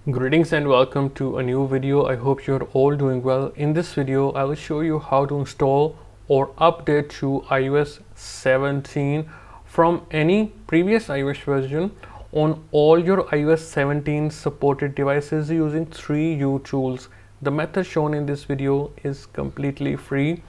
Greetings and welcome to a new video. I hope you're all doing well. In this video, I will show you how to install or update to iOS 17 from any previous iOS version on all your iOS 17 supported devices using 3utools. The method shown in this video is completely free.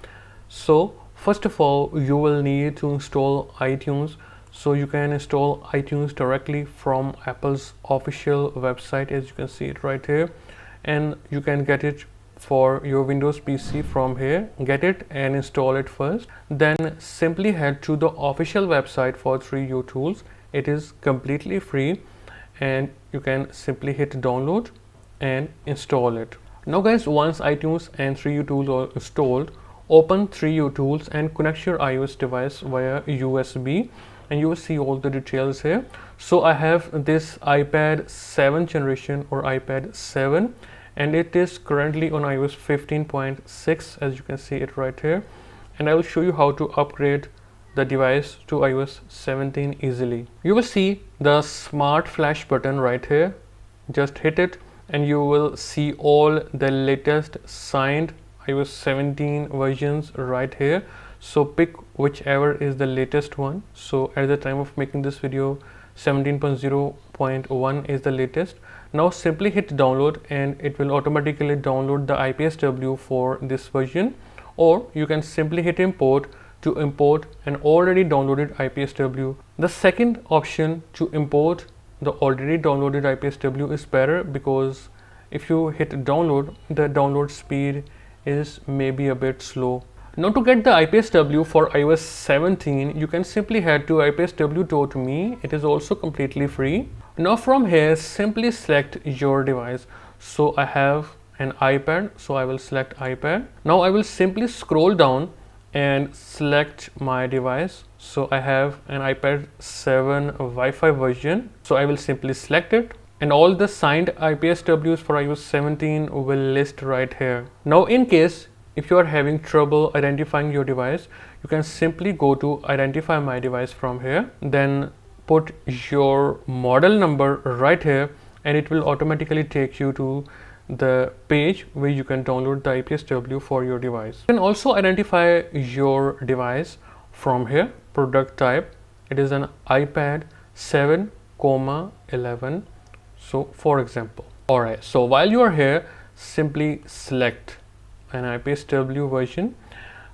So first of all, you will need to install iTunes. So you can install iTunes directly from Apple's official website, as you can see it right here, and you can get it for your Windows PC from here. Get it and install it first, then simply head to the official website for 3utools. It is completely free and you can simply hit download and install it. Now guys, once iTunes and 3utools are installed, open 3utools and connect your iOS device via USB, and you will see all the details here. So I have this iPad 7 generation or iPad 7, and it is currently on iOS 15.6, as you can see it right here, and I will show you how to upgrade the device to iOS 17 easily. You will see the smart flash button right here. Just hit it and you will see all the latest signed iOS 17 versions right here. So pick whichever is the latest one. So at the time of making this video, 17.0.1 is the latest. Now simply hit download and it will automatically download the IPSW for this version, or you can simply hit import to import an already downloaded IPSW. The second option to import the already downloaded IPSW is better, because if you hit download, the download speed is maybe a bit slow. Now to get the IPSW for iOS 17, you can simply head to ipsw.me. It is also completely free. Now from here, simply select your device. So I have an iPad, so I will select iPad. Now I will simply scroll down and select my device. So I have an iPad 7 Wi-Fi version. So I will simply select it, and all the signed IPSWs for iOS 17 will list right here. Now in case if you are having trouble identifying your device, you can simply go to identify my device from here, then put your model number right here, and it will automatically take you to the page where you can download the IPSW for your device. You can also identify your device from here. Product type, it is an iPad 7, 11. So for example, alright, so while you are here, simply select an IPSW version.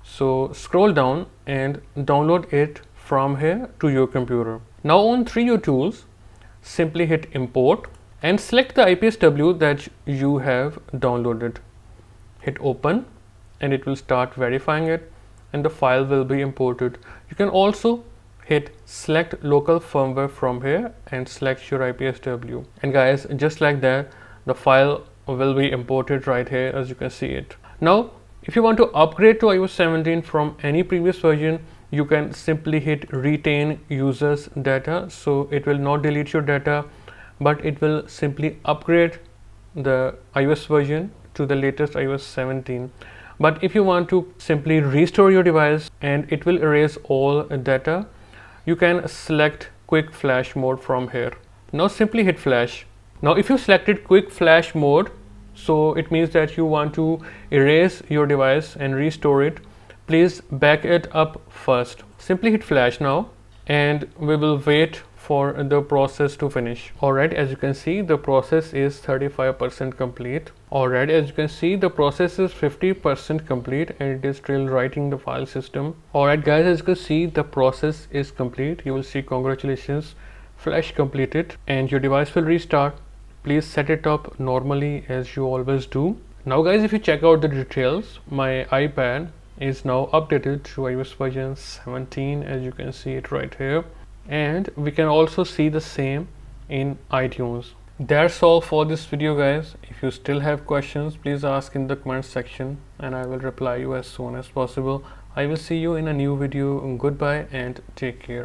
So scroll down and download it from here to your computer. Now on 3utools, simply hit import and select the IPSW that you have downloaded. Hit open and it will start verifying it, and the file will be imported. You can also hit select local firmware from here and select your IPSW, and guys, just like that, the file will be imported right here, as you can see it. Now if you want to upgrade to iOS 17 from any previous version, you can simply hit retain users data. So it will not delete your data, but it will simply upgrade the iOS version to the latest iOS 17. But if you want to simply restore your device and it will erase all data, you can select quick flash mode from here. Now simply hit flash. Now if you selected quick flash mode, so it means that you want to erase your device and restore it. Please back it up first. Simply hit flash now and we will wait for the process to finish. Alright, as you can see, the process is 35% complete. Alright, as you can see, the process is 50% complete and it is still writing the file system. Alright guys, as you can see, the process is complete. You will see congratulations, flash completed, and your device will restart. Please set it up normally as you always do. Now guys, if you check out the details, my iPad is now updated to iOS version 17, as you can see it right here, and we can also see the same in iTunes. That's all for this video guys. If you still have questions, please ask in the comment section and I will reply you as soon as possible. I will see you in a new video. Goodbye and take care.